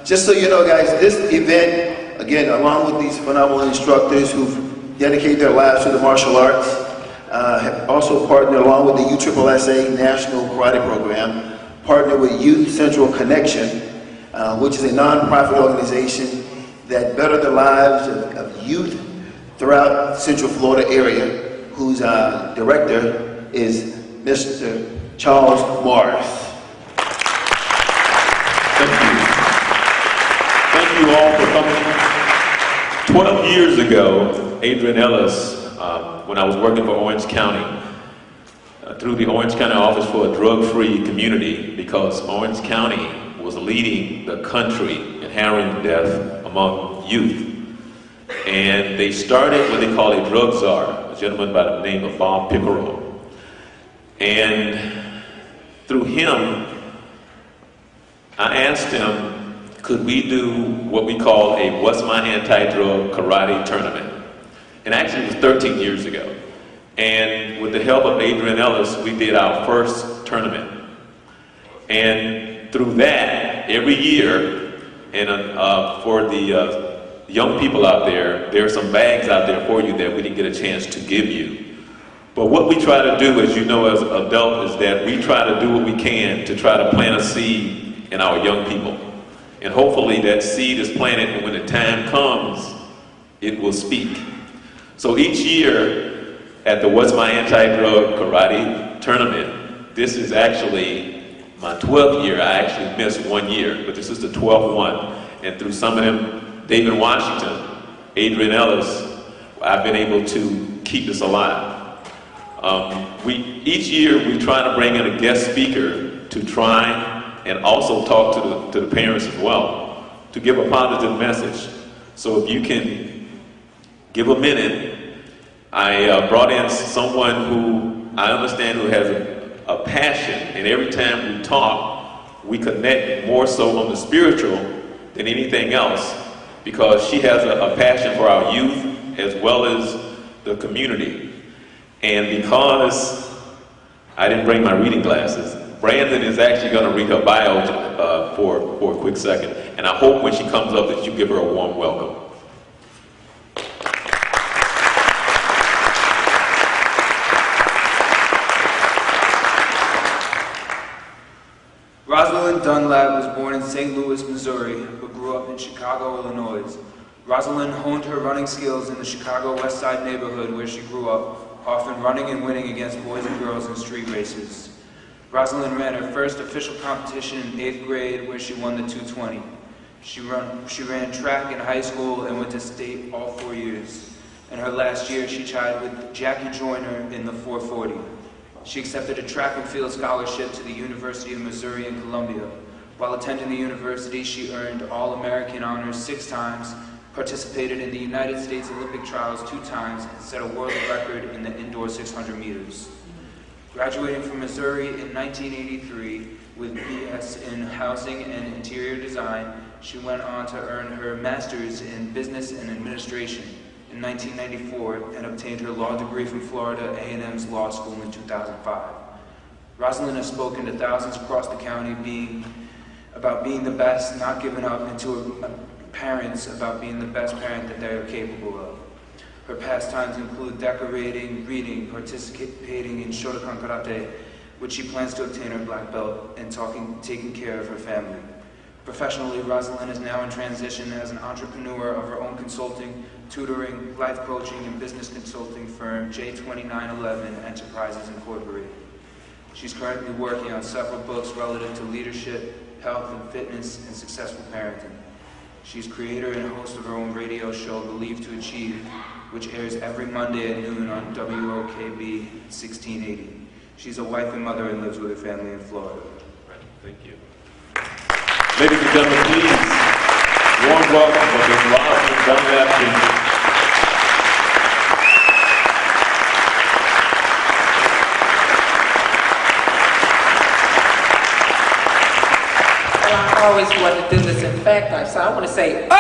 Just so you know, guys, this event, again, along with these phenomenal instructors who've dedicated their lives to the martial arts, have also partnered along with the USSSA National Karate Program, partnered with Youth Central Connection, which is a non-profit organization that better the lives of youth throughout Central Florida area, whose director is Mr. Charles Morse. Thank you. Thank you all for coming. 12 years ago, Adrian Ellis, when I was working for Orange County, through the Orange County Office for a Drug-Free Community, because Orange County was leading the country in heroin death among youth. And they started what they call a drug czar, a gentleman by the name of Bob Pickerel. And through him, I asked him, could we do what we call a What's My Anti-Drug Karate Tournament? And actually it was 13 years ago. And with the help of Adrian Ellis, we did our first tournament. And through that, every year, and for the young people out there are some bags out there for you that we didn't get a chance to give you. But what we try to do, as you know, as adults, is that we try to do what we can to try to plant a seed in our young people. And hopefully that seed is planted, and when the time comes, it will speak. So each year at the What's My Anti-Drug Karate Tournament, this is actually my 12th year. I actually missed 1 year, but this is the 12th one. And through some of them, David Washington, Adrian Ellis, I've been able to keep this alive. Each year we try to bring in a guest speaker to try and also talk to the parents as well, to give a positive message. So if you can give a minute, I brought in someone who I understand who has a passion, and every time we talk, we connect more so on the spiritual than anything else, because she has a passion for our youth as well as the community. And because I didn't bring my reading glasses, Brandon is actually going to read her bio for a quick second. And I hope when she comes up that you give her a warm welcome. Rosalyn Dunlap was born in St. Louis, Missouri, but grew up in Chicago, Illinois. Rosalyn honed her running skills in the Chicago West Side neighborhood where she grew up, often running and winning against boys and girls in street races. Rosalyn ran her first official competition in 8th grade where she won the 220. She ran track in high school and went to state all 4 years. In her last year, she tied with Jackie Joyner in the 440. She accepted a track and field scholarship to the University of Missouri in Columbia. While attending the university, she earned All-American honors 6 times, participated in the United States Olympic trials 2 times, and set a world record in the indoor 600 meters. Graduating from Missouri in 1983 with BS in Housing and Interior Design, she went on to earn her master's in Business and Administration in 1994 and obtained her law degree from Florida A&M's Law School in 2005. Rosalyn has spoken to thousands across the county about being the best, not giving up, and to parents about being the best parent that they are capable of. Her pastimes include decorating, reading, participating in Shotokan Karate, which she plans to obtain her black belt, and taking care of her family. Professionally, Rosalyn is now in transition as an entrepreneur of her own consulting, tutoring, life coaching, and business consulting firm J2911 Enterprises Incorporated. She's currently working on several books relative to leadership, health and fitness, and successful parenting. She's creator and host of her own radio show, Believe to Achieve, which airs every Monday at noon on WOKB 1680. She's a wife and mother and lives with her family in Florida. Right. Thank you. Ladies and gentlemen, please, warm welcome for Ms. Rosalyn Dunlap. I always wanted to do this. In fact, so I want to say, us!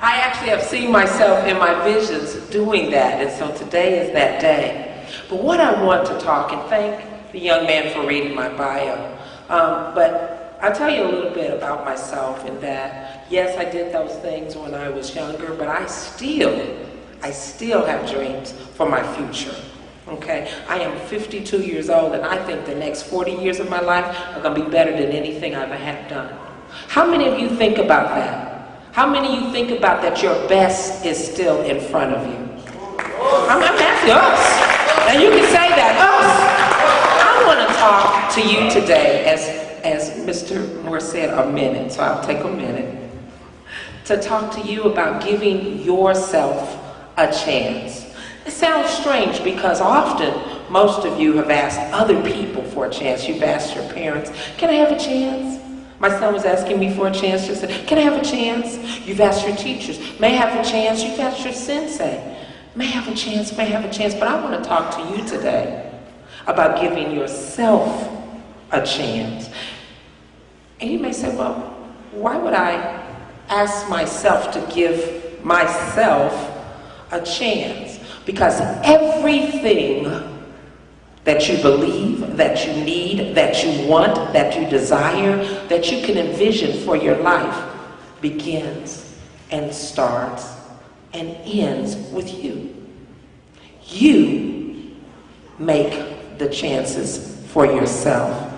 I actually have seen myself in my visions doing that, and so today is that day. But what I want to talk, and thank the young man for reading my bio, but I'll tell you a little bit about myself in that, yes, I did those things when I was younger, but I still have dreams for my future. Okay, I am 52 years old, and I think the next 40 years of my life are going to be better than anything I've ever had done. How many of you think about that? How many of you think about that your best is still in front of you? I'm asking us, and you can say that, us. I want to talk to you today, as Mr. Morse said, a minute, so I'll take a minute, to talk to you about giving yourself a chance. It sounds strange because often most of you have asked other people for a chance. You've asked your parents, can I have a chance? My son was asking me for a chance. She said, can I have a chance? You've asked your teachers, may I have a chance? You've asked your sensei, may I have a chance? May I have a chance? But I want to talk to you today about giving yourself a chance. And you may say, well, why would I ask myself to give myself a chance? Because everything that you believe, that you need, that you want, that you desire, that you can envision for your life begins and starts and ends with you. You make the chances for yourself.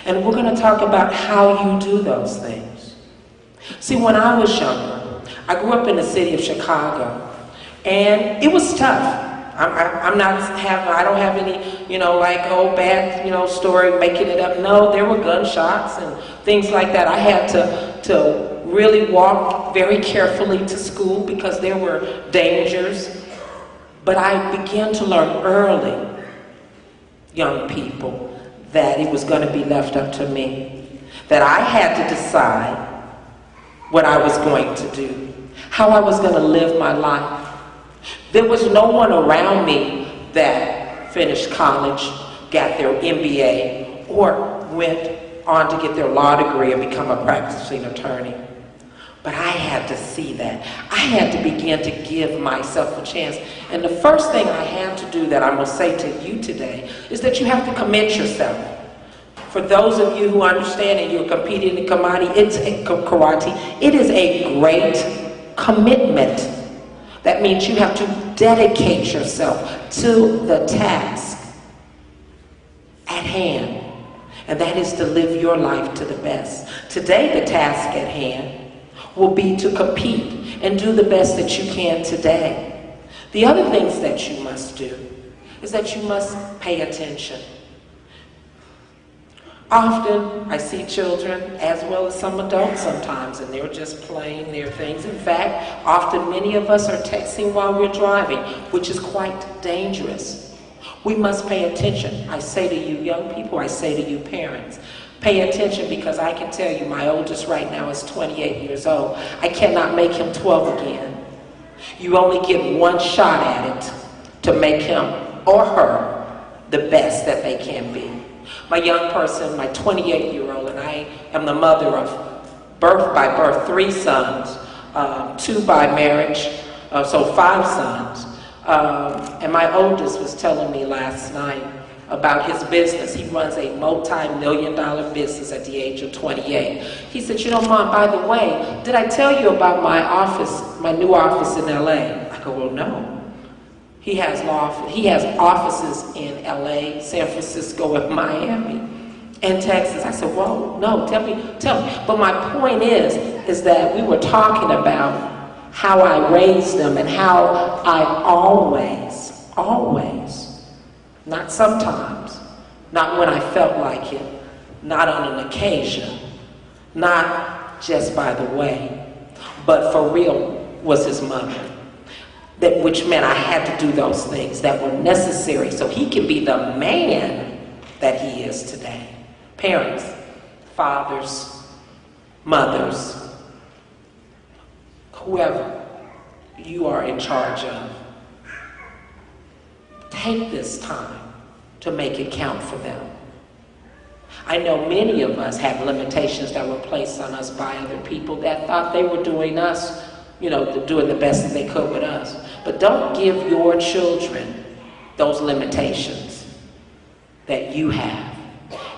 And we're going to talk about how you do those things. See, when I was younger, I grew up in the city of Chicago. And it was tough. I don't have any, like, oh, bad, story, making it up. No, there were gunshots and things like that. I had to really walk very carefully to school because there were dangers. But I began to learn early, young people, that it was going to be left up to me. That I had to decide what I was going to do, how I was going to live my life. There was no one around me that finished college, got their MBA, or went on to get their law degree and become a practicing attorney. But I had to see that. I had to begin to give myself a chance. And the first thing I had to do that I'm going to say to you today is that you have to commit yourself. For those of you who understand and you're competing in karate, it is a great commitment. That means you have to dedicate yourself to the task at hand. And that is to live your life to the best. Today, the task at hand will be to compete and do the best that you can today. The other things that you must do is that you must pay attention. Often, I see children, as well as some adults sometimes, and they're just playing their things. In fact, often many of us are texting while we're driving, which is quite dangerous. We must pay attention. I say to you young people, I say to you parents, pay attention, because I can tell you my oldest right now is 28 years old. I cannot make him 12 again. You only get one shot at it to make him or her the best that they can be. My young person, my 28-year-old, and I am the mother of by birth, 3 sons, 2 by marriage, so 5 sons. And my oldest was telling me last night about his business. He runs a multi-million-dollar business at the age of 28. He said, Mom, by the way, did I tell you about my office, my new office in LA? I go, well, no. He has offices in LA, San Francisco, and Miami, and Texas. I said, whoa, no, tell me. But my point is that we were talking about how I raised them and how I always, not sometimes, not when I felt like it, not on an occasion, not just by the way, but for real was his mother. Which meant I had to do those things that were necessary so he can be the man that he is today. Parents, fathers, mothers, whoever you are in charge of, take this time to make it count for them. I know many of us have limitations that were placed on us by other people that thought they were doing us, doing the best that they could with us. But don't give your children those limitations that you have.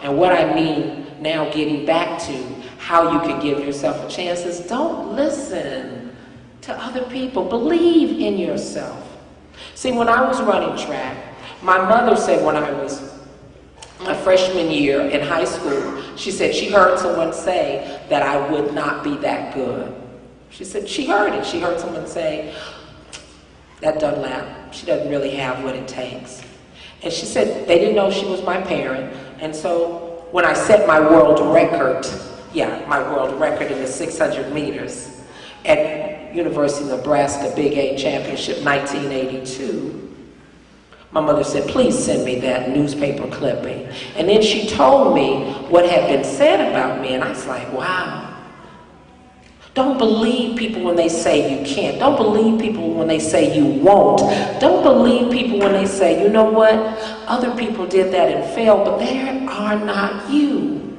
And what I mean now getting back to how you can give yourself a chance is don't listen to other people. Believe in yourself. See, when I was running track, my mother said when I was my freshman year in high school, she said she heard someone say that I would not be that good. She said she heard it. She heard someone say, that Dunlap, she doesn't really have what it takes. And she said they didn't know she was my parent. And so when I set my world record, my world record in the 600 meters at University of Nebraska Big 8 Championship 1982, my mother said, please send me that newspaper clipping. And then she told me what had been said about me, and I was like, wow. Don't believe people when they say you can't. Don't believe people when they say you won't. Don't believe people when they say, you know what, other people did that and failed, but they are not you.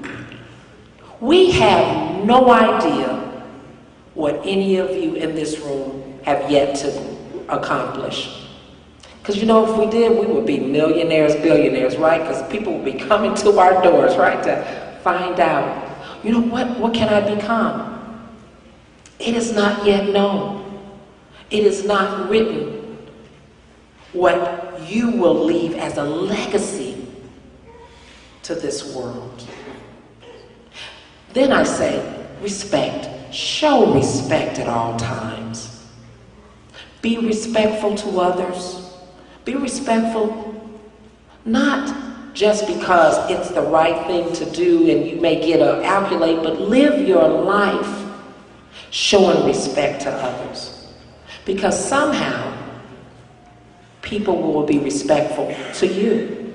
We have no idea what any of you in this room have yet to accomplish. Because you know, if we did, we would be millionaires, billionaires, right? Because people would be coming to our doors, right, to find out, you know what can I become? It is not yet known. It is not written what you will leave as a legacy to this world. Then I say, respect. Show respect at all times. Be respectful to others. Be respectful, not just because it's the right thing to do and you may get an accolade, but live your life showing respect to others. Because somehow, people will be respectful to you.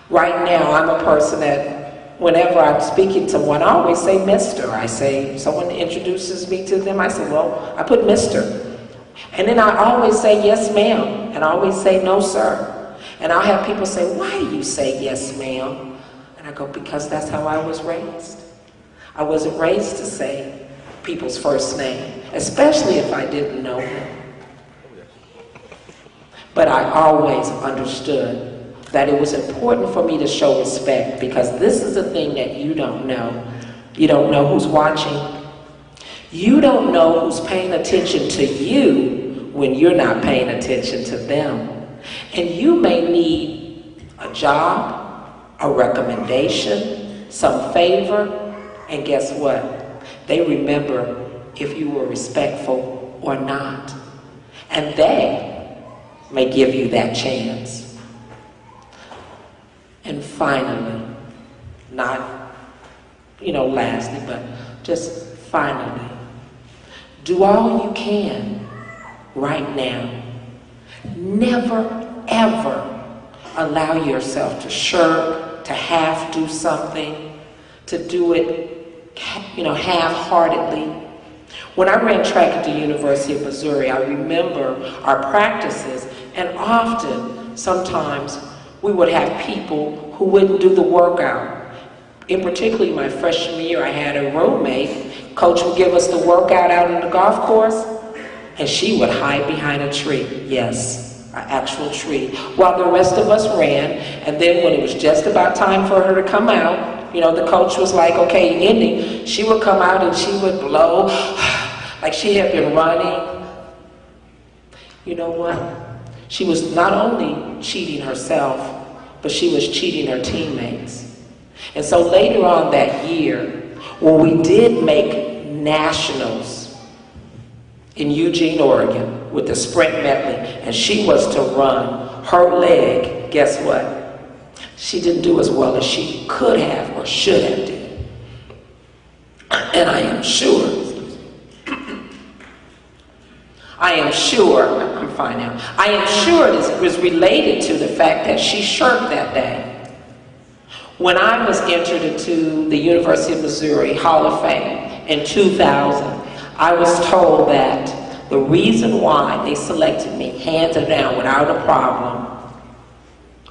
Right now, I'm a person that whenever I'm speaking to one, I always say Mr. I say, someone introduces me to them, I say, well, I put Mr. And then I always say yes ma'am, and I always say no sir. And I'll have people say, why do you say yes ma'am? And I go, because that's how I was raised. I wasn't raised to say people's first name, especially if I didn't know them. But I always understood that it was important for me to show respect, because this is the thing that you don't know. You don't know who's watching. You don't know who's paying attention to you when you're not paying attention to them. And you may need a job, a recommendation, some favor, and guess what? They remember if you were respectful or not. And they may give you that chance. And finally, not, lastly, but just finally, do all you can right now. Never, ever allow yourself to shirk, to half do something, to do it, half-heartedly. When I ran track at the University of Missouri, I remember our practices, and often, sometimes, we would have people who wouldn't do the workout. In particularly my freshman year, I had a roommate. Coach would give us the workout out on the golf course, and she would hide behind a tree. Yes, an actual tree, while the rest of us ran. And then when it was just about time for her to come out, the coach was like, okay, ending. She would come out and she would blow like she had been running. You know what? She was not only cheating herself, but she was cheating her teammates. And so later on that year, when we did make nationals in Eugene, Oregon, with the sprint medley, and she was to run her leg, guess what? She didn't do as well as she could have or should have did. And I am sure, I'm fine now. I am sure this was related to the fact that she shirked that day. When I was entered into the University of Missouri Hall of Fame in 2000, I was told that the reason why they selected me hands down without a problem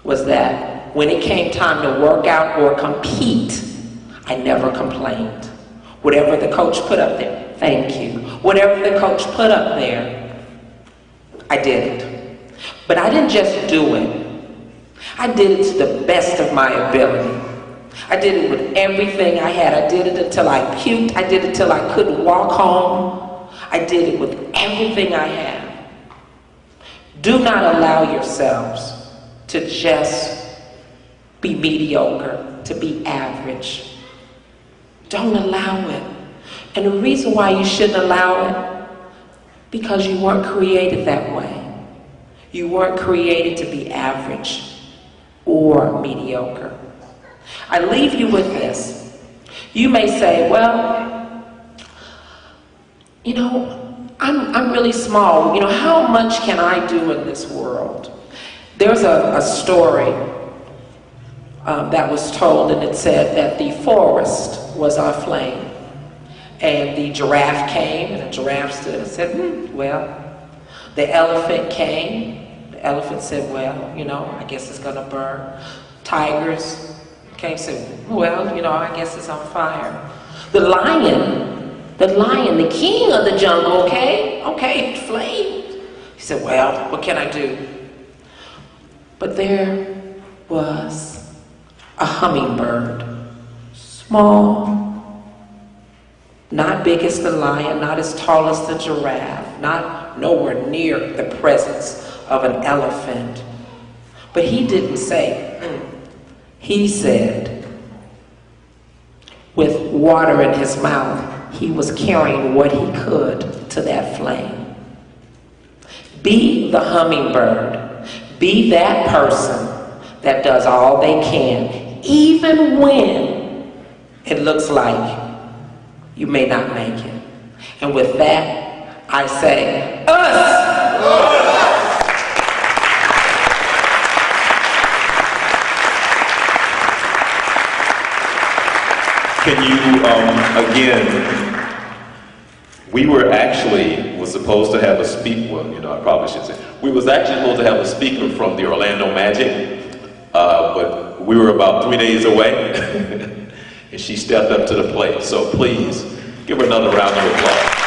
was that when it came time to work out or compete, I never complained. Whatever the coach put up there, thank you. Whatever the coach put up there, I did it. But I didn't just do it. I did it to the best of my ability. I did it with everything I had. I did it until I puked. I did it till I couldn't walk home. I did it with everything I have. Do not allow yourselves to just be mediocre, to be average. Don't allow it. And the reason why you shouldn't allow it, because you weren't created that way. You weren't created to be average or mediocre. I leave you with this. You may say, well, you know, I'm really small. You know, how much can I do in this world? There's a story that was told, and it said that the forest was aflame. And the giraffe came, and the giraffe stood and said, well. The elephant came. The elephant said, well, you know, I guess it's going to burn. Tigers came and said, well, you know, I guess it's on fire. The lion, the king of the jungle, okay, flames. He said, well, what can I do? But there was a hummingbird, small, not big as the lion, not as tall as the giraffe, not nowhere near the presence of an elephant. But he didn't say, He said, with water in his mouth, he was carrying what he could to that flame. Be the hummingbird. Be that person that does all they can, even when it looks like you may not make it. And with that, I say, us! Can you, again, we was supposed to have a speaker, well, you know, I probably should say, we was actually supposed to have a speaker from the Orlando Magic, but we were about 3 days away, and she stepped up to the plate. So please, give her another round of applause.